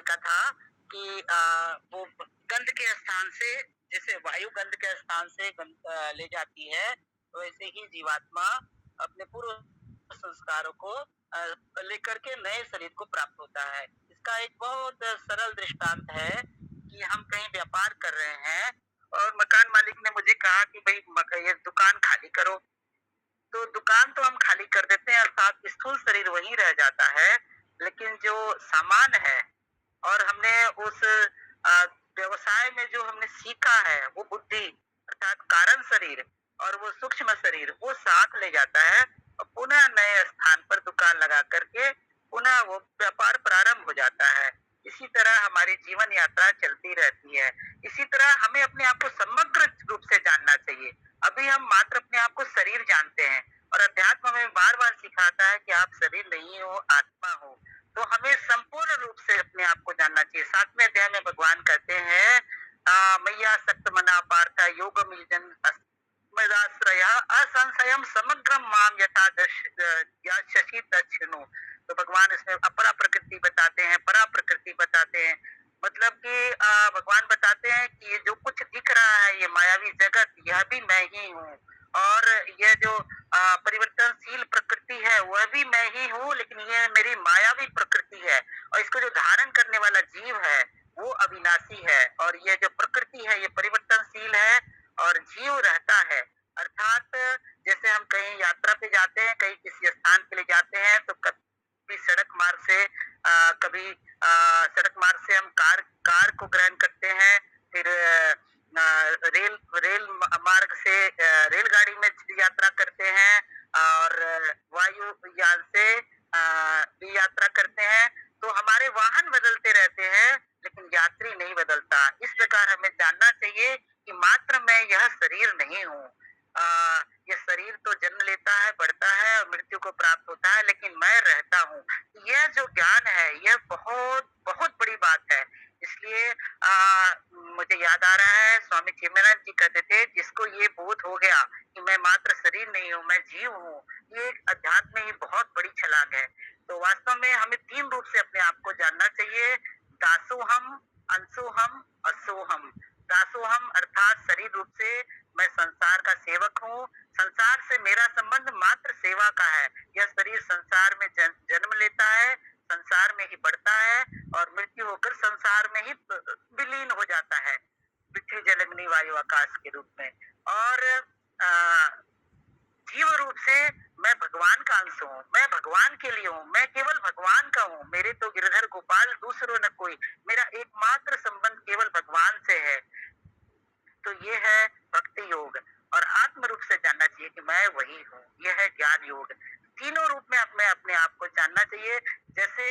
का था कि वो गंध के स्थान से, जैसे वायु गंध के स्थान से ले जाती है, वैसे ही जीवात्मा अपने पूर्व संस्कारों को लेकर के नए शरीर को प्राप्त होता है। इसका एक बहुत सरल दृष्टांत है कि हम कहीं व्यापार कर रहे हैं और मकान मालिक ने मुझे कहा कि भाई ये दुकान खाली करो। तो दुकान तो हम खाली कर देते हैं, अर्थात स्थूल शरीर वहीं रह जाता है, लेकिन जो सामान है और हमने उस व्यवसाय में जो हमने सीखा है, वो बुद्धि अर्थात कारण शरीर और वो सूक्ष्म शरीर वो साथ ले जाता है और पुनः नए स्थान पर दुकान लगा करके पुनः वो व्यापार प्रारंभ हो जाता है। इसी तरह हमारी जीवन यात्रा चलती रहती है। इसी तरह हमें अपने आप को समग्र रूप से जानना चाहिए। अभी हम मात्र अपने आप को शरीर जानते हैं और अध्यात्म हमें बार-बार सिखाता है कि आप शरीर नहीं हो, आत्मा हो। तो हमें संपूर्ण रूप से अपने आप को जानना चाहिए। 7वें अध्याय में भगवान कहते हैं मय्या सक्तमना पार्थ योगमिजन अस्मदाश्रयः असंशयं समग्रं मां यथा यास्यसि तच्छृणु। तो भगवान इसमें अपरा प्रकृति बताते हैं, परा प्रकृति बताते हैं। मतलब कि भगवान बताते हैं कि ये जो कुछ दिख रहा है, ये मायावी जगत, यह भी मैं ही हूँ और यह जो परिवर्तनशील प्रकृति है, वह भी मैं ही हूँ, लेकिन ये मेरी मायावी प्रकृति है और इसको जो धारण करने वाला जीव है, वो अविनाशी है और ये जो प्रकृति है, ये परिवर्तनशील है और जीव रहता है। अर्थात जैसे हम कहीं यात्रा पे जाते हैं, कहीं किसी स्थान के लिए जाते हैं, तो कभी सड़क मार्ग से कभी सड़क मार्ग से हम कार कार को ग्रहण करते हैं, फिर रेल रेल मार्ग से रेलगाड़ी में यात्रा करते हैं और वायुयान से भी यात्रा करते हैं। तो हमारे वाहन बदलते रहते हैं, लेकिन यात्री नहीं बदलता। इस प्रकार हमें जानना चाहिए कि मात्र मैं यह शरीर नहीं हूँ। यह शरीर तो जन्म लेता है, बढ़ता है और मृत्यु को प्राप्त होता है, लेकिन मैं रहता हूँ। यह जो ज्ञान है, यह बहुत बहुत बड़ी बात है। इसलिए मुझे याद आ रहा है स्वामी चिन्मयानंद जी कहते थे, जिसको ये बोध हो गया कि मैं मात्र शरीर नहीं हूँ, मैं जीव हूँ, ये एक अध्यात्म में ही बहुत बड़ी छलांग है। तो वास्तव में हमें 3 रूप से अपने आप को जानना चाहिए, दासोहम, अंशोहम और सोहम। दासोहम अर्थात शरीर रूप से मैं संसार का सेवक हूँ, संसार से मेरा संबंध मात्र सेवा का है। यह शरीर संसार में जन्म लेता है, संसार में ही बढ़ता है और मृत्यु होकर संसार में ही विलीन हो जाता है, पृथ्वी जल अग्नि वायु आकाश के रूप में। और अ, जीव रूप से मैं भगवान का अंश हूँ, मैं भगवान के लिए हूँ, मैं केवल भगवान का हूँ। मेरे तो गिरधर गोपाल दूसरो न कोई, मेरा एकमात्र संबंध केवल भगवान से है। तो ये है भक्ति योग और आत्म रूप से जानना चाहिए कि मैं वही हूँ, यह है ज्ञान योग। तीनों रूप में हमें अपने आप को जानना चाहिए। जैसे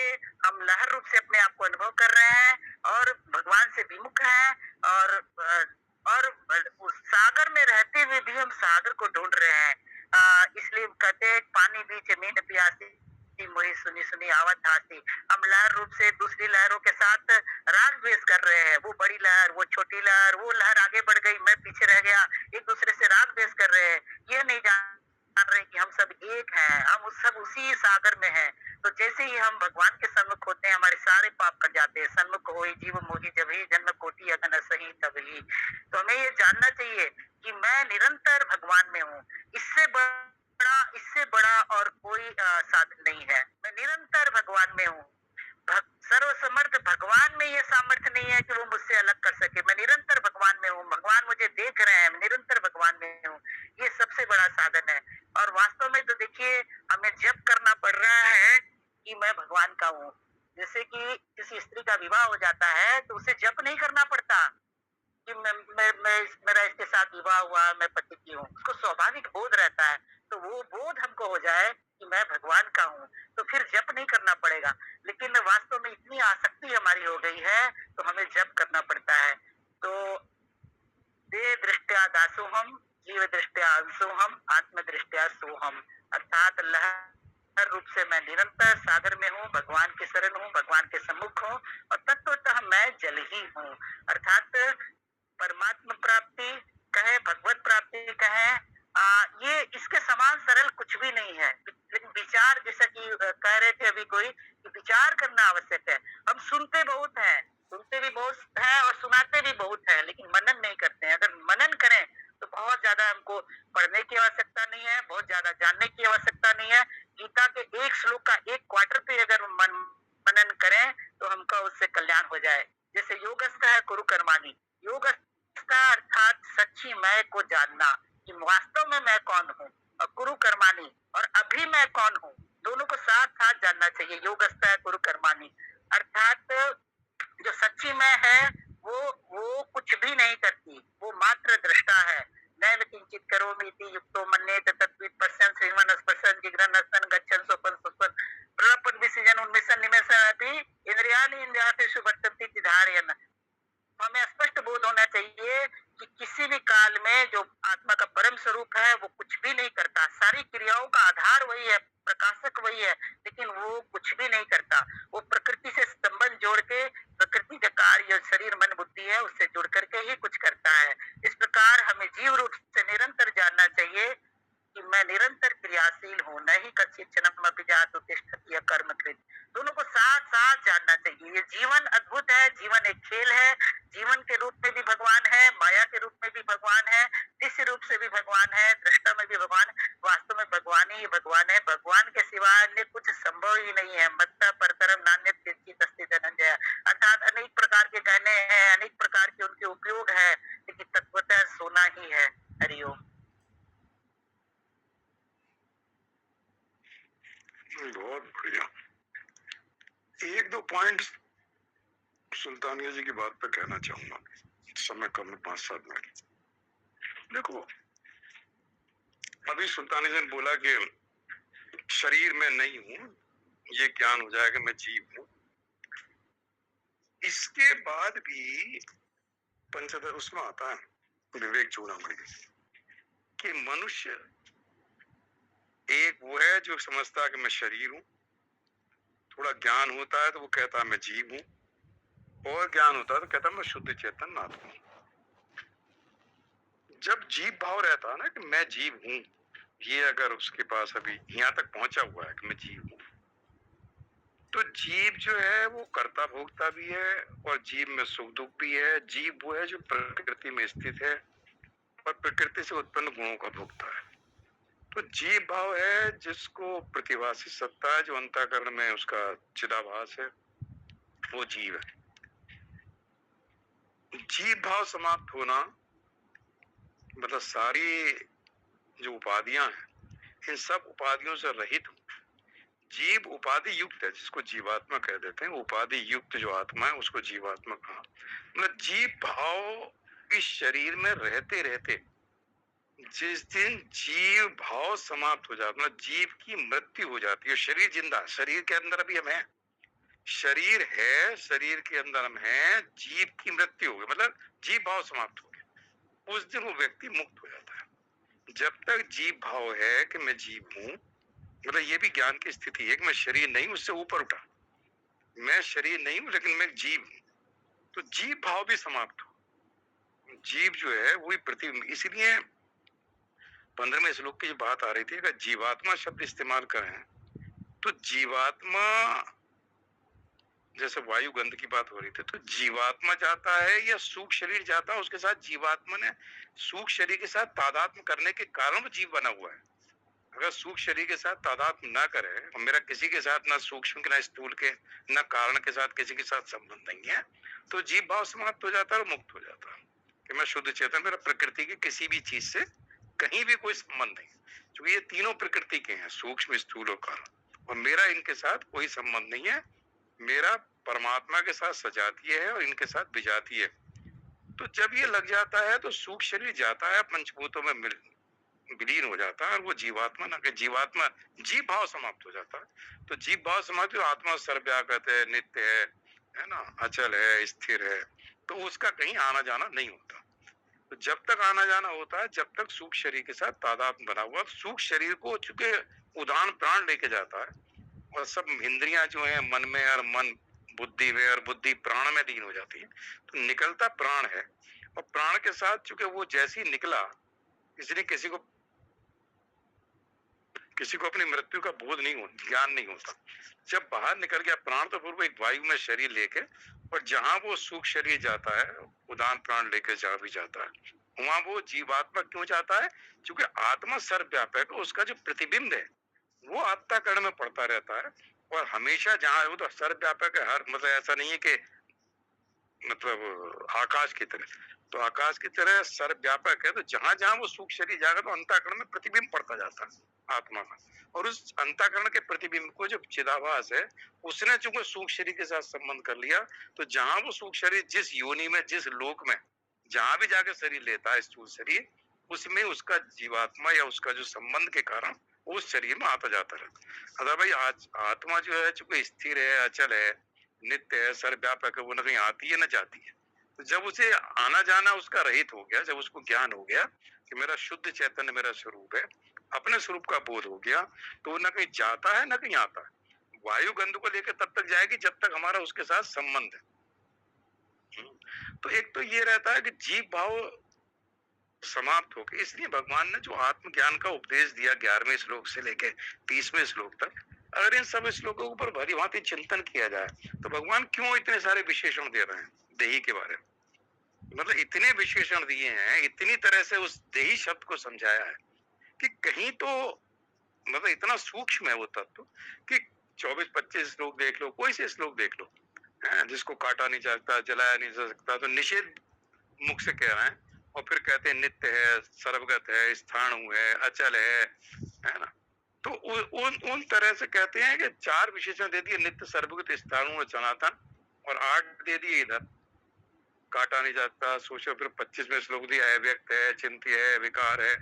हम लहर रूप से अपने आप को अनुभव कर रहे हैं और भगवान से विमुख हैं और और उस सागर में रहते हुए भी हम सागर को ढूंढ रहे हैं। इसलिए कहते हैं पानी बीच मीन प्यासी मोही सुनी सुनी आवत हासी। हम लहर रूप से दूसरी लहरों के साथ राग द्वेष कर रहे हैं, वो बड़ी लहर, वो छोटी लहर, वो लहर आगे बढ़ गई, मैं पीछे रह गया, एक दूसरे से राग द्वेष कर रहे हैं। ये नहीं जान रहे कि हम सब एक हैं, हम सब उसी सागर में हैं। तो जैसे ही हम भगवान के सन्मुख होते हैं, हमारे सारे पाप कट जाते हैं। सन्मुख होई जीव मोहि जब ही जन्म कोटि अगन सही तब ही। तो हमें ये जानना चाहिए कि मैं निरंतर भगवान में हूँ। इससे बड़ा और कोई साधन नहीं है। मैं निरंतर भगवान में हूँ। सर्वसमर्थ भगवान में ये सामर्थ्य नहीं है कि वो मुझसे अलग कर सके। मैं निरंतर भगवान में हूँ, भगवान मुझे देख रहे हैं, मैं निरंतर भगवान में हूँ। ये सबसे बड़ा साधन है और वास्तव में तो देखिए हमें जप करना पड़ रहा है कि मैं भगवान का हूँ। जैसे कि किसी स्त्री का विवाह हो जाता है तो उसे जप नहीं करना पड़ता कि मेरा इसके साथ विवाह हुआ, मैं पति की हूँ। उसको स्वाभाविक बोध रहता है, तो वो बोध हमको हो जाए कि मैं भगवान का हूँ, तो फिर जप नहीं करना पड़ेगा। लेकिन वास्तव में इतनी आसक्ति हमारी हो गई है, तो हमें जप करना पड़ता है। तो देह दृष्टया दासोहम, जीव दृष्टया अंशोहम, आत्म दृष्टया सोहम। अर्थात लहर रूप से मैं निरंतर सागर में हूँ, भगवान के शरण हूँ, भगवान के सम्मुख हूँ और तत्वतः मैं जल ही हूँ। अर्थात परमात्मा प्राप्ति कहे, भगवत प्राप्ति कहे, ये इसके समान सरल कुछ भी नहीं है। लेकिन विचार, जैसा कि कह रहे थे अभी कोई, कि विचार करना आवश्यक है। हम सुनते भी बहुत हैं और सुनाते भी बहुत हैं, लेकिन मनन नहीं करते हैं। अगर मनन करें तो बहुत ज्यादा हमको पढ़ने की आवश्यकता नहीं है, बहुत ज्यादा जानने की आवश्यकता नहीं है। गीता के एक श्लोक का एक क्वार्टर पे अगर मनन करें तो हमका उससे कल्याण हो जाए। जैसे योगस्थ है कुरु कर्माणी, योगस्थ अर्थात सच्ची मैं को जानना कि वास्तव में मैं कौन हूँ, और कुरु कर्माणी और अभी मैं कौन हूँ, दोनों को साथ साथ जानना चाहिए। योगस्थ है कुरु कर्माणी अर्थात जो सच्ची मैं है वो कुछ भी नहीं करती, वो मात्र दृष्टा है। नैव किंचित करोमि इति युक्तो मन्येत तद्विद पश्यन् श्रीमन् स्पश्यन् जिघ्रन् अस्सन् गच्छन् स्वपन् स्वपन् प्रलपन् विसृजन् उन्मिषन् निमेषन् अपि इन्द्रियाणि इन्द्रियार्थेषु वर्तन्ते इति धारयन्। हमें स्पष्ट बोध होना चाहिए कि किसी भी काल में जो आत्मा का परम स्वरूप है वो कुछ भी नहीं करता। सारी क्रियाओं का आधार वही है, प्रकाशक वही है, लेकिन वो कुछ भी नहीं करता। वो प्रकृति से संबंध जोड़ के, प्रकृति का कार्य शरीर मन बुद्धि है उससे जुड़ करके ही कुछ करता है। इस प्रकार हमें जीव रूप से निरंतर जानना चाहिए कि मैं निरंतर क्रियाशील हूँ, न ही कच्चित क्षणम अपि जातु तिष्ठति कर्म कृत। दोनों को साथ साथ जानना चाहिए। ये जीवन अद्भुत है, जीवन एक खेल है। जीवन के रूप में भी भगवान है, माया के रूप में भी भगवान है, दृश्य रूप से भी भगवान है, दृष्टा में भी भगवान। वास्तव में भगवान ही भगवान है। भगवान के सिवा अन्य कुछ संभव ही नहीं है। मत्ता परतरम नान्यत् किंचित् अस्ति धनंजय। अर्थात अनेक प्रकार के गहने हैं, अनेक प्रकार के उनके उपयोग है, लेकिन तत्वतः सोना ही है। हरिओम। बहुत बढ़िया। एक दो पॉइंट सुल्तानिया जी की बात पे कहना चाहूंगा, समय कम है, 5-7 मिनट। देखो, अभी सुल्तानिया जी ने बोला कि शरीर में नहीं हूं, ये ज्ञान हो जाएगा मैं जीव हूं। इसके बाद भी पंचदश उसमें आता है विवेक चूड़ामणि कि मनुष्य एक वो है जो समझता है कि मैं शरीर हूं, थोड़ा ज्ञान होता है तो वो कहता है मैं जीव हूं, और ज्ञान होता है तो कहता है मैं शुद्ध चेतन आत्मा हूं। जब जीव भाव रहता है ना कि मैं जीव हूं, ये अगर उसके पास अभी यहाँ तक पहुंचा हुआ है कि मैं जीव हूं, तो जीव जो है वो कर्ता भोक्ता भी है, और जीव में सुख दुख भी है। जीव वो है जो प्रकृति में स्थित है और प्रकृति से उत्पन्न गुणों का भोगता है। तो जीव भाव है जिसको प्रतिभासी सत्ता है, जो अंतःकरण में उसका चिदाभास है, वो जीव है। जीव भाव समाप्त होना मतलब सारी जो उपाधियां हैं, इन सब उपाधियों से रहित हूं। जीव उपाधि युक्त है, जिसको जीवात्मा कह देते हैं। उपाधि युक्त जो आत्मा है उसको जीवात्मा कहा। मतलब जीव भाव इस शरीर में रहते रहते जिस दिन जीव भाव समाप्त हो जाता, मतलब जीव की मृत्यु हो जाती है, शरीर जिंदा, शरीर के अंदर अभी हम हैं, शरीर है, शरीर के अंदर हम हैं, जीव की मृत्यु हो गई, मतलब जीव भाव समाप्त हो गया, उस दिन वो व्यक्ति मुक्त हो जाता है। जब तक जीव भाव है कि मैं जीव हूं, मतलब ये भी ज्ञान की स्थिति है कि मैं शरीर नहीं, उससे ऊपर उठा, मैं शरीर नहीं हूं लेकिन मैं जीव हूं, तो जीव भाव भी समाप्त हो। जीव जो है वही प्रतिबिंब। इसलिए 15वें श्लोक की जो बात आ रही थी, अगर जीवात्मा शब्द इस्तेमाल करें तो जीवात्मा, जैसे वायु गंध की बात हो रही थी, तो जीवात्मा जाता है या सूक्ष्म शरीर जाता है, उसके साथ जीवात्मा ने सूक्ष्म शरीर के साथ तादात्म्य करने के कारण वो जीव बना हुआ है। अगर सूक्ष्म शरीर के साथ तादात्म्य ना करे, और मेरा किसी के साथ ना सूक्ष्म के ना स्थूल के ना कारण के साथ किसी के साथ संबंध नहीं है, तो जीव भाव समाप्त हो जाता है और मुक्त हो जाता है कि मैं शुद्ध चेतन, मेरा प्रकृति की किसी भी चीज से कहीं भी कोई संबंध नहीं, क्योंकि ये तीनों प्रकृति के हैं, सूक्ष्म स्थूल और कारण, और मेरा इनके साथ कोई संबंध नहीं है। मेरा परमात्मा के साथ सजातीय है और इनके साथ विजातीय है। तो जब ये लग जाता है तो सूक्ष्म शरीर जाता है, पंचभूतों में विलीन हो जाता है, और वो जीवात्मा ना, जीवात्मा जीव भाव समाप्त हो जाता है। तो जीव भाव समाप्त, आत्मा सर्वव्यापक है, नित्य है ना, अचल है, स्थिर है, तो उसका कहीं आना जाना नहीं होता। तो जब तक आना जाना होता है, जब तक सूक्ष्म शरीर के साथ तादात्म्य बना हुआ, सूक्ष्म शरीर को चूंकि उदान प्राण लेके जाता है, और सब इंद्रियां जो है मन में, और मन बुद्धि में, और बुद्धि प्राण में लीन हो जाती है, तो निकलता प्राण है, और प्राण के साथ चूंकि वो जैसे ही निकला, इसलिए किसी को किसी को अपनी मृत्यु का बोध नहीं होता, ज्ञान नहीं होता। जब बाहर निकल गया प्राण तो फिर वो एक वायु में शरीर लेके, और जहां वो सूक्ष्म शरीर जाता है, उदान प्राण लेके जहां भी जाता है, वहां वो जीवात्मा क्यों जाता है? क्योंकि आत्मा सर्वव्यापक है, उसका जो प्रतिबिंब है वो अंतःकरण में पड़ता रहता है। और हमेशा जहां है वो तो सर्वव्यापक है, हर मतलब ऐसा नहीं है कि मतलब आकाश की तरह, तो आकाश की तरह सर्वव्यापक है। तो जहां जहां वो सूक्ष्म शरीर जाएगा तो अंतःकरण में प्रतिबिंब पड़ता जाता है आत्मा का। और उस अंतःकरण के प्रतिबिंब को जो चिदाभास है, उसने चूंकि सूक्ष्म शरीर के साथ संबंध कर लिया, तो जहां वो सूक्ष्म शरीर जिस योनि में, जिस लोक में जहां भी जाके शरीर लेता है, स्थूल शरीर, उसमें उसका जीवात्मा या उसका जो संबंध के कारण उस शरीर में आता जाता रहता। अगर भाई आज आत्मा जो है चूंकि स्थिर है, अचल है, नित्य है, सर्वव्यापक है, वो न कहीं आती है न जाती है। तो जब उसे आना जाना उसका रहित हो गया, जब उसको ज्ञान हो गया कि मेरा शुद्ध चैतन्य मेरा स्वरूप है, अपने स्वरूप का बोध हो गया, तो वो न कहीं जाता है न कहीं आता है। वायु गंध को लेकर तब तक जाएगी जब तक हमारा उसके साथ संबंध है। तो एक तो ये रहता है कि जीव भाव समाप्त हो गए, इसलिए भगवान ने जो आत्मज्ञान का उपदेश दिया 11वें श्लोक से लेके 30वें श्लोक तक, अगर इन सब श्लोकों के ऊपर भली भांति चिंतन किया जाए तो भगवान क्यों इतने सारे विशेषण दे रहे हैं देही के बारे में। मतलब इतने विशेषण दिए हैं, इतनी तरह से उस देही शब्द को समझाया है कि कहीं तो मतलब इतना सूक्ष्म है वो तत्व कि 24-25 श्लोक देख लो, कोई से श्लोक देख लो, जिसको काटा नहीं जा सकता, जलाया नहीं जा सकता, तो निषेध मुख से कह रहे हैं। और फिर कहते हैं नित्य है, सर्वगत है, स्थाणु है, अचल है ना। तो उन उन तरह से कहते हैं कि 4 विशेषण दे दिए, नित्य, सर्वगत, स्थाणु और सनातन, और 8 दे दिए इधर, काटा नहीं जाता। सोचो फिर 25वें श्लोक दिया अव्यक्त है, चिंत्य है, विकार है।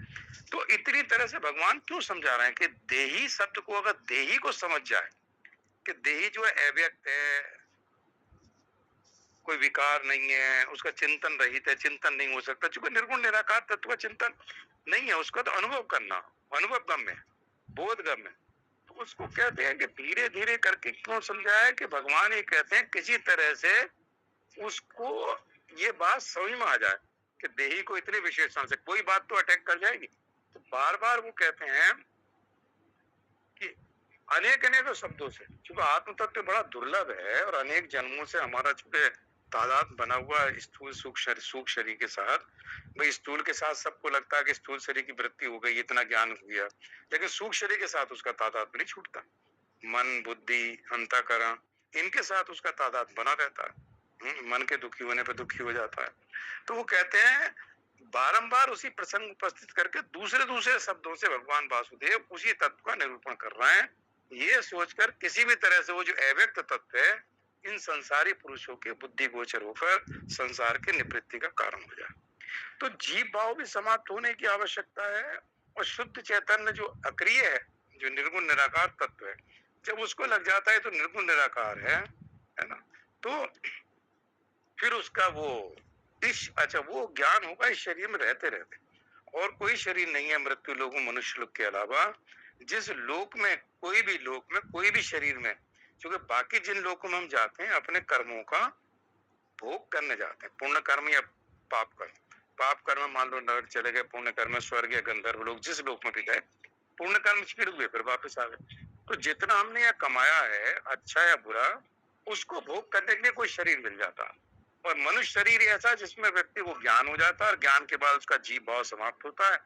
तो इतनी तरह से भगवान क्यों समझा रहे हैं कि देही शब्द को अगर देही को समझ जाए कि देही जो है अव्यक्त है, कोई विकार नहीं है, उसका चिंतन रहित है, चिंतन नहीं हो सकता, चूंकि निर्गुण निराकार तत्व का चिंतन नहीं है, उसका तो अनुभव करना, अनुभव गम्य, बोध गम्य। तो उसको कहते हैं कि धीरे धीरे करके क्यों समझाया कि भगवान ये कहते हैं किसी तरह से उसको ये बात समझ में आ जाए कि देही को इतने विशेषण से कोई बात तो अटैक कर जाएगी। तो बार बार वो कहते हैं कि अनेक अनेक शब्दों से, चूंकि आत्म तत्व बड़ा दुर्लभ है और अनेक जन्मों से हमारा चूंकि तादाद बना हुआ स्थूल सूक्ष्म शरीर के साथ। भाई स्थूल के साथ सबको लगता है कि स्थूल शरीर की वृत्ति हो गई, इतना ज्ञान हो गया, लेकिन सूक्ष्म शरीर के साथ उसका तादाद नहीं छूटता। मन, बुद्धि, अंतःकरण, इनके साथ उसका तादाद बना रहता है। मन के दुखी होने पर दुखी हो जाता है। तो वो कहते हैं बारंबार उसी प्रसंग उपस्थित करके दूसरे दूसरे शब्दों से भगवान वासुदेव उसी तत्व का निरूपण कर रहे हैं, ये सोचकर किसी भी तरह से वो जो अव्यक्त तत्व है इन संसारी पुरुषों के बुद्धि गोचर होकर संसार के निवृत्ति का कारण हो जाए। तो जीव भाव भी समाप्त होने की आवश्यकता है, और शुद्ध चैतन्य जो अक्रिय है, जो निर्गुण निराकार तत्व है, जब उसको लग जाता है तो निर्गुण निराकार है ना। तो फिर उसका वो वो ज्ञान होगा इस शरीर में रहते रहते। और कोई शरीर नहीं है मृत्यु लोक में, मनुष्य लोक के अलावा, जिस लोक में, कोई भी लोक में, कोई भी शरीर में, क्योंकि बाकी जिन लोकों में हम जाते हैं अपने कर्मों का भोग करने जाते हैं, पुण्य कर्म या पाप कर्म। पाप कर्म मान लो नरक चले गए, पुण्य कर्म स्वर्ग या गंधर्व लोग, जिस लोक में भी गए, पुण्य कर्म छिड़ हुए फिर वापस आ गए। तो जितना हमने यहाँ कमाया है अच्छा या बुरा, उसको भोग करने के लिए कोई शरीर मिल जाता है। और मनुष्य शरीर ऐसा जिसमें व्यक्ति को ज्ञान हो जाता है, और ज्ञान के बाद उसका जीव भाव समाप्त होता है,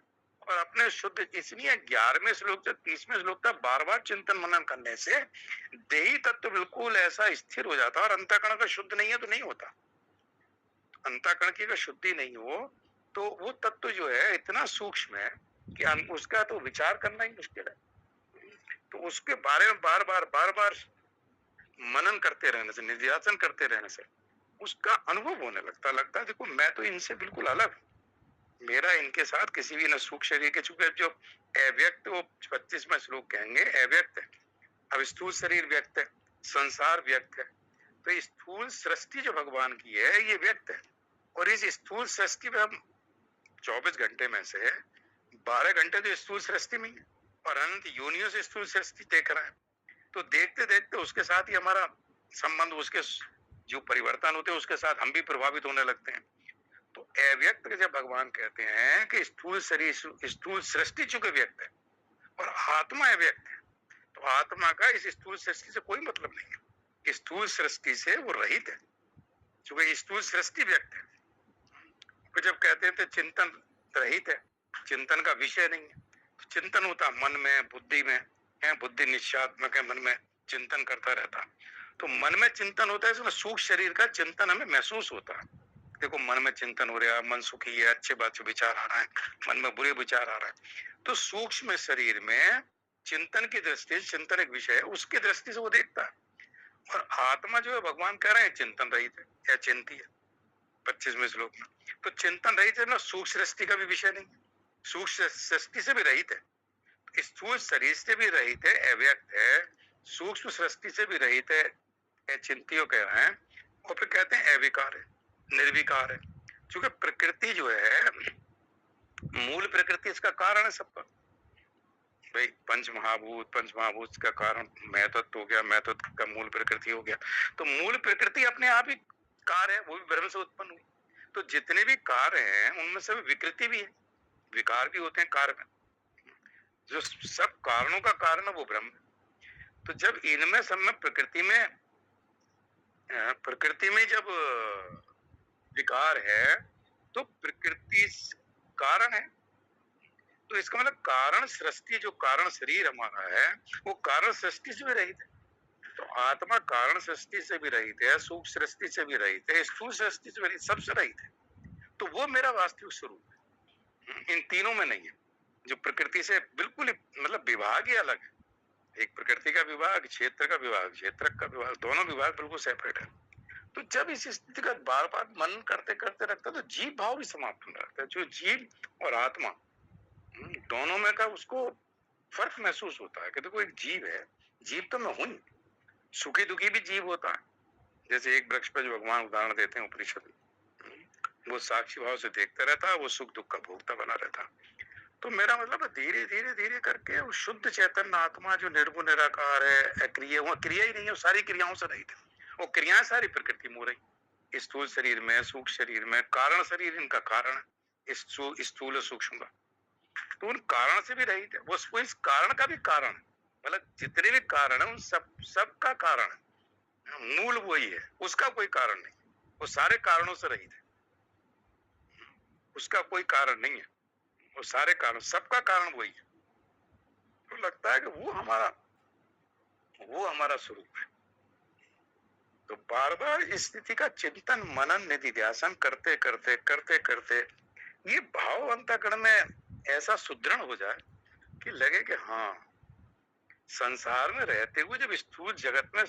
और अपने शुद्ध, इसलिए 11वें श्लोक से 30वें श्लोक तक बार बार चिंतन मनन करने से देही तत्व बिल्कुल ऐसा स्थिर हो जाता है। और अंतःकरण का शुद्ध नहीं है तो नहीं होता, अंतःकरण की अगर शुद्धि नहीं हो तो वो तत्व जो है इतना सूक्ष्म है कि उसका तो विचार करना ही मुश्किल है। तो उसके बारे में बार बार मनन करते रहने से, निध्यासन करते रहने से उसका अनुभव होने लगता है देखो मैं तो इनसे बिल्कुल अलग, मेरा इनके साथ किसी भी न सूक्ष्म शरीर के, चूंकि जो अव्यक्त, वो 25वां श्लोक कहेंगे अव्यक्त है, अब स्थूल शरीर व्यक्त है, संसार व्यक्त है। तो स्थूल सृष्टि जो भगवान की है ये व्यक्त है, और इस स्थूल सृष्टि में हम 24 घंटे में से 12 घंटे तो स्थूल सृष्टि में है, और अनंत योनियों से स्थूल सृष्टि देख रहे हैं। तो देखते देखते उसके साथ ही हमारा संबंध, उसके जो परिवर्तन होते हैं उसके साथ हम भी प्रभावित होने लगते हैं। तो अव्यक्त जब भगवान कहते हैं कि स्थूल शरीर, स्थूल सृष्टि चूंकि व्यक्त है, और आत्मा अव्यक्त है। तो आत्मा का इस स्थूल सृष्टि से कोई मतलब नहीं है, स्थूल सृष्टि से वो रहित है, क्योंकि स्थूल सृष्टि व्यक्त है। तो जब कहते थे चिंतन रहित है, चिंतन का विषय नहीं है, तो चिंतन होता मन में, बुद्धि में है, बुद्धि निश्चयात्मक है, मन में चिंतन करता रहता। तो मन में चिंतन होता है, इसमें सूक्ष्म शरीर का चिंतन हमें महसूस होता है। देखो मन में चिंतन हो रहा है, मन सुखी है, अच्छे बात विचार आ रहा है, मन में बुरे विचार आ रहा है, तो सूक्ष्म शरीर में चिंतन की दृष्टि, चिंतन एक विषय है, उसकी दृष्टि से वो देखता है। और आत्मा जो है भगवान कह रहे हैं चिंतन रहित है या चिंती है 25वें श्लोक में। तो चिंतन रहित है ना, सूक्ष्म सृष्टि का भी विषय नहीं, सूक्ष्म सृष्टि से भी रहित है, स्थूल शरीर से भी रहित है, अव्यक्त है, सूक्ष्म सृष्टि से भी रहित है, चिंतियों कह रहे हैं। और फिर कहते हैं अविकार है, निर्विकार है, क्योंकि प्रकृति जो है, मूल प्रकृति इसका कारण है सबका। भाई पंच महाभूत का कारण महतत्व हो गया, महतत्व का मूल प्रकृति हो गया। तो मूल प्रकृति अपने आप ही कार्य है, वो भी ब्रह्म से उत्पन्न हुई। तो जितने भी कार्य हैं उनमें सब विकृति भी है, विकार भी होते हैं कार्य में। जो सब कारणों का कारण है वो ब्रह्म। तो जब इनमें सब में प्रकृति में जब विकार है, तो प्रकृति कारण है। तो इसका मतलब कारण सृष्टि, जो कारण शरीर हमारा है, वो कारण सृष्टि से भी रहित है। तो आत्मा कारण सृष्टि से भी रहित है, सूक्ष्म सृष्टि से भी रहित है, स्थूल सृष्टि से भी रहित, सबसे रहित है। तो वो मेरा वास्तविक स्वरूप है, इन तीनों में नहीं है। जो प्रकृति से बिल्कुल मतलब विभाग ही अलग है, एक प्रकृति का विभाग, क्षेत्र का विभाग, क्षेत्र का विभाग, दोनों विभाग बिल्कुल सेपरेट है। तो जब इस स्थिति का बार बार मनन करते करते रखता, तो जीव भाव भी समाप्त होने लगता है। जो जीव और आत्मा दोनों में का उसको फर्क महसूस होता है कि देखो एक जीव है, जीव तो मैं हूं, सुखी दुखी भी जीव होता है। जैसे एक वृक्ष पर जो भगवान उदाहरण देते हैं उपनिषद में, वो साक्षी भाव से देखता रहता है, वो सुख दुख का भोगता बना रहता है। तो मेरा मतलब है धीरे धीरे धीरे करके वो शुद्ध चैतन्य आत्मा जो निर्गुण निराकार है, अक्रिय, वहां क्रिया ही नहीं है, सारी क्रियाओं से रहित है। वो क्रियाएं सारी प्रकृति में हो रही, स्थूल शरीर में, सूक्ष्म शरीर में, कारण शरीर इनका कारण है, स्थूल सूक्ष्म का। तो उन कारण से भी रहित है, वो इस कारण का भी कारण है, मतलब जितने भी कारण है उन सब का कारण है, मूल वही है, उसका कोई कारण नहीं, वो सारे कारणों से रहित है, उसका कोई कारण नहीं है, वो सारे कारण, सबका कारण वही है। तो लगता है कि वो हमारा स्वरूप है। तो बार बार इस स्थिति का चिंतन मनन निधिध्यासन करते करते करते करते ये भाव अंतःकरण में ऐसा सुदृढ़ हो जाए कि लगे कि हाँ, संसार में रहते हुए जब स्थूल जगत में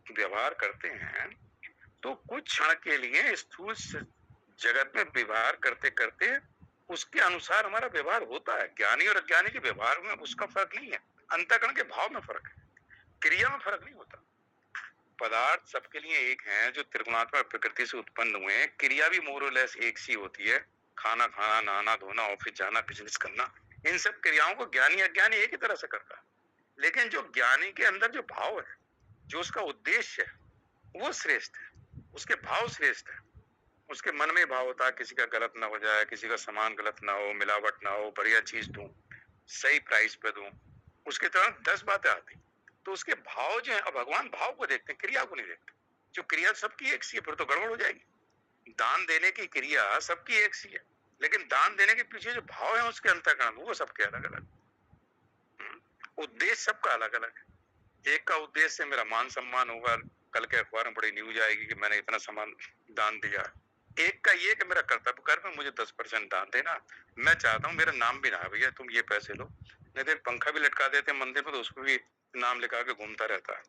व्यवहार करते हैं, तो कुछ क्षण के लिए स्थूल जगत में व्यवहार करते करते उसके अनुसार हमारा व्यवहार होता है। ज्ञानी और अज्ञानी के व्यवहार में उसका फर्क नहीं है, अंतःकरण के भाव में फर्क है, क्रिया में फर्क नहीं होता। पदार्थ सबके लिए एक हैं जो त्रिगुणात्मक प्रकृति से उत्पन्न हुए हैं, क्रिया भी मोर और लेस एक सी होती है, खाना खाना, नहाना धोना, ऑफिस जाना, बिजनेस करना, इन सब क्रियाओं को ज्ञानी अज्ञानी एक ही तरह से करता है। लेकिन जो ज्ञानी के अंदर जो भाव है, जो उसका उद्देश्य है, वो श्रेष्ठ है, उसके भाव श्रेष्ठ है। उसके मन में भाव होता है किसी का गलत ना हो जाए, किसी का सामान गलत ना हो, मिलावट ना हो, बढ़िया चीज दूं, सही प्राइस पे दूं, उसके तरह 10 बातें आती। तो उसके भाव जो है, अब भगवान भाव को देखते हैं, क्रिया को नहीं देखते। जो क्रिया सबकी एक सी है, फिर तो गड़बड़ हो जाएगी। दान देने की क्रिया सबकी एक सी है, लेकिन दान देने के पीछे जो भाव है उसके अंतःकरण वो सबके अलग अलग, उद्देश्य सबका अलग अलग है। एक का उद्देश्य मेरा मान सम्मान होगा, कल के अखबार में बड़ी न्यूज आएगी कि मैंने इतना सामान दान दिया। एक का ये कि मेरा कर्तव्य कर्म है, मुझे 10% दान देना, मैं चाहता हूँ मेरा नाम भी ना है, भैया तुम ये पैसे लो। नहीं तो पंखा भी लटका देते हैं मंदिर में, तो उसको भी नाम लिखा के घूमता रहता है,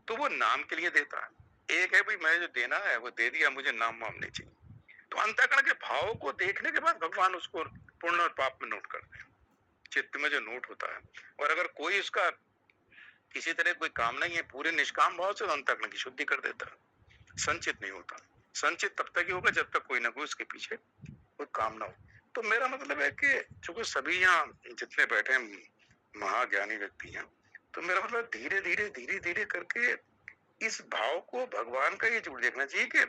तो वो नाम के लिए देता है। एक है भाई मैं जो देना है वो दे दिया, मुझे नाम वाम नहीं चाहिए। तो अंतःकरण के भाव को देखने के बाद भगवान उसको पुण्य और पाप में नोट करते हैं, चित्त में जो नोट होता है। और अगर कोई उसका किसी तरह कोई काम नहीं है, पूरे निष्काम भाव से, तो अंतःकरण की शुद्धि कर देता है, संचित नहीं होता। संचित तब तक ही होगा जब तक कोई ना कोई उसके पीछे कोई काम ना हो। तो मेरा मतलब है कि चूंकि सभी यहाँ जितने बैठे महाज्ञानी व्यक्ति हैं, तो मेरा मतलब धीरे धीरे धीरे धीरे करके इस भाव को भगवान का ये जुड़ देखना चाहिए कि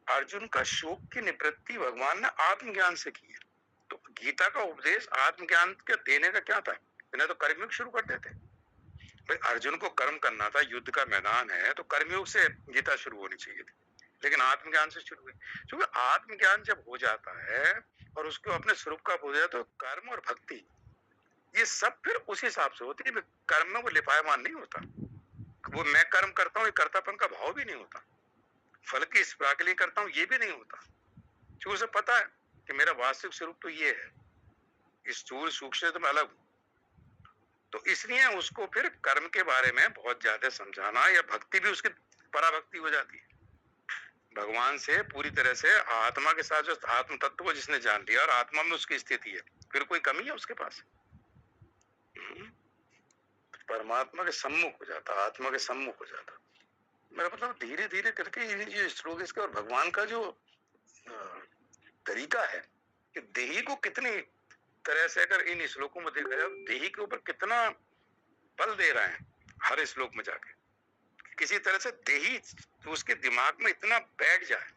अर्जुन का शोक की निवृत्ति भगवान ने आत्मज्ञान से की है। तो गीता का उपदेश आत्मज्ञान के देने का क्या था? इन्हें तो कर्मयोग शुरू कर देते। भाई अर्जुन को कर्म करना था, युद्ध का मैदान है तो कर्मयोग से गीता शुरू होनी चाहिए थी, लेकिन आत्मज्ञान से शुरू हुई। क्योंकि आत्मज्ञान जब हो जाता है और उसको अपने स्वरूप का हो जाए तो कर्म और भक्ति ये सब फिर उस हिसाब से होती है। कर्म में वो लिपायमान नहीं होता, वो मैं कर्म करता हूँ ये कर्तापन का भाव भी नहीं होता, फल की स्प्रा के लिए करता हूँ ये भी नहीं होता, क्योंकि उसे पता है कि मेरा वास्तविक स्वरूप तो ये है, इस स्थूल सूक्ष्म से तो मैं अलग हूँ। तो इसलिए उसको फिर कर्म के बारे में बहुत ज्यादा समझाना, या भक्ति भी उसकी पराभक्ति हो जाती है। भगवान से पूरी तरह से आत्मा के साथ जो आत्म तत्व को जिसने जान लिया और आत्मा में उसकी स्थिति है, फिर कोई कमी है उसके पास? परमात्मा के सम्मुख हो जाता, आत्मा के सम्मुख हो जाता। मेरा मतलब धीरे धीरे करके ये जो श्लोक इसके और भगवान का जो तरीका है कि देही को कितनी तरह से अगर इन श्लोकों में देखा जाए, देही के ऊपर कितना बल दे रहे हैं हर श्लोक में जाके, किसी तरह से देही तो उसके दिमाग में इतना बैठ जाए,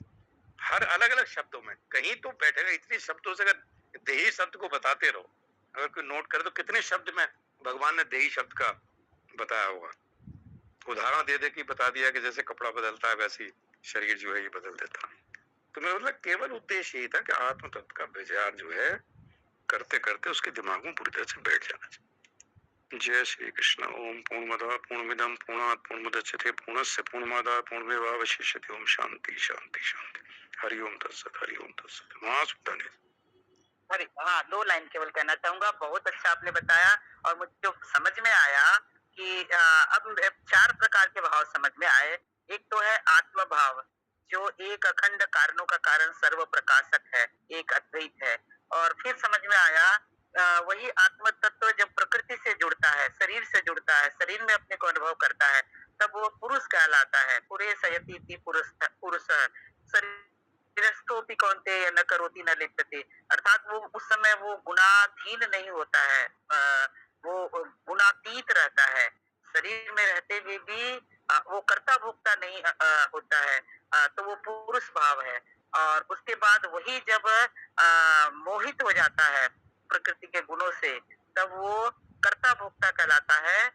हर अलग अलग शब्दों में कहीं तो बैठेगा। इतने शब्दों से अगर देही शब्द को बताते रहो, अगर कोई नोट करे तो कितने शब्द में भगवान ने देही शब्द का बताया होगा। उदाहरण दे दे कि बता दिया कि जैसे कपड़ा बदलता है वैसे ही शरीर जो है ये बदल देता है। तो मेरा मतलब केवल उद्देश्य यही था कि आत्म तत्व का विचार जो है करते करते उसके दिमाग में पूरी तरह से बैठ जाना चाहिए। जय श्री कृष्ण। ओम पूर्णमदः पूर्णमिदं पूर्णात् पूर्णमुदच्यते पूर्णस्य पूर्णमादाय पूर्णमेवावशिष्यते। ओम शांति शांति शांति। हरि ओम तत्सत, हरि ओम तत्सत। महासुद्धने। अरे हाँ, 2 लाइन केवल कहना चाहूँगा, बहुत अच्छा आपने बताया और मुझे जो समझ में आया कि अब 4 प्रकार के भाव समझ में आए। एक तो है आत्म भाव, जो एक अखंड कारणों का कारण सर्व प्रकाशक है, एक अद्वैत है। और फिर समझ में आया वही आत्म तत्व जब प्रकृति से जुड़ता है, शरीर से जुड़ता है, शरीर में अपने को अनुभव करता है, तब वो पुरुष कहलाता है। पुरेशयति इति पुरुषः। शरीरस्थोऽपि कौन्तेय न करोति न लिप्यते। अर्थात वो उस समय वो गुणाधीन नहीं होता है, वो गुणातीत रहता है। शरीर में रहते हुए भी वो कर्ता भोक्ता नहीं होता है। तो वो पुरुष भाव है। और उसके बाद वही जब मोहित हो जाता है प्रकृति के गुणों से, तब वो कर्ता भोक्ता कहलाता है।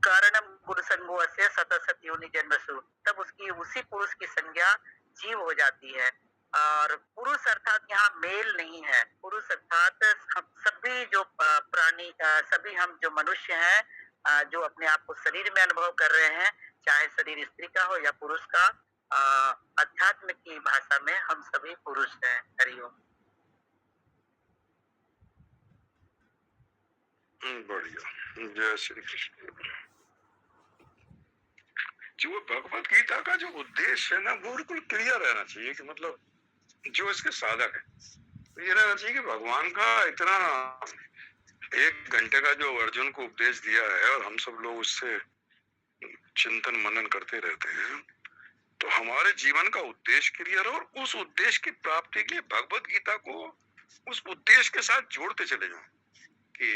कारणम गुण संगोऽस्य सतसत योनि जन्मसु। तब उसकी उसी पुरुष की संज्ञा जीव हो जाती है। और पुरुष अर्थात यहाँ मेल नहीं है। पुरुष अर्थात सभी जो प्राणी, सभी हम जो मनुष्य हैं, जो अपने आप को शरीर में अनुभव कर रहे हैं, चाहे शरीर स्त्री का हो या पुरुष का, अध्यात्म की भाषा में हम सभी पुरुष हैं। हरिओम। बढ़िया। जय श्री कृष्ण। जो भगवत गीता का जो उद्देश्य है ना वो बिल्कुल क्लियर रहना चाहिए कि मतलब जो इसके साधक है तो ये रहना चाहिए कि भगवान का इतना 1 घंटे का जो अर्जुन को उपदेश दिया है और हम सब लोग उससे चिंतन मनन करते रहते हैं, तो हमारे जीवन का उद्देश्य क्लियर और उस उद्देश्य की प्राप्ति के लिए भगवत गीता को उस उद्देश्य के साथ जोड़ते चले जाएं कि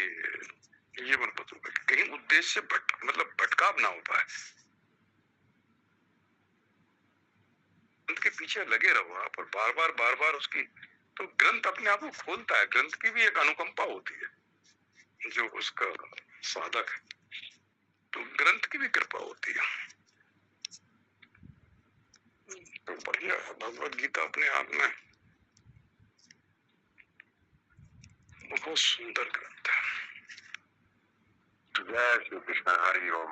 ये मन पता कहीं उद्देश्य से मतलब भटकाव ना हो पाए। ग्रंथ के पीछे लगे रहो आप और बार बार उसकी, तो ग्रंथ अपने आप को खोलता है। ग्रंथ की भी एक अनुकंपा होती है जो उसका साधक है, तो ग्रंथ की भी कृपा होती है। तो बढ़िया है भगवत गीता अपने आप में बहुत सुंदर ग्रंथ है। जय श्री कृष्ण। हरि ओम।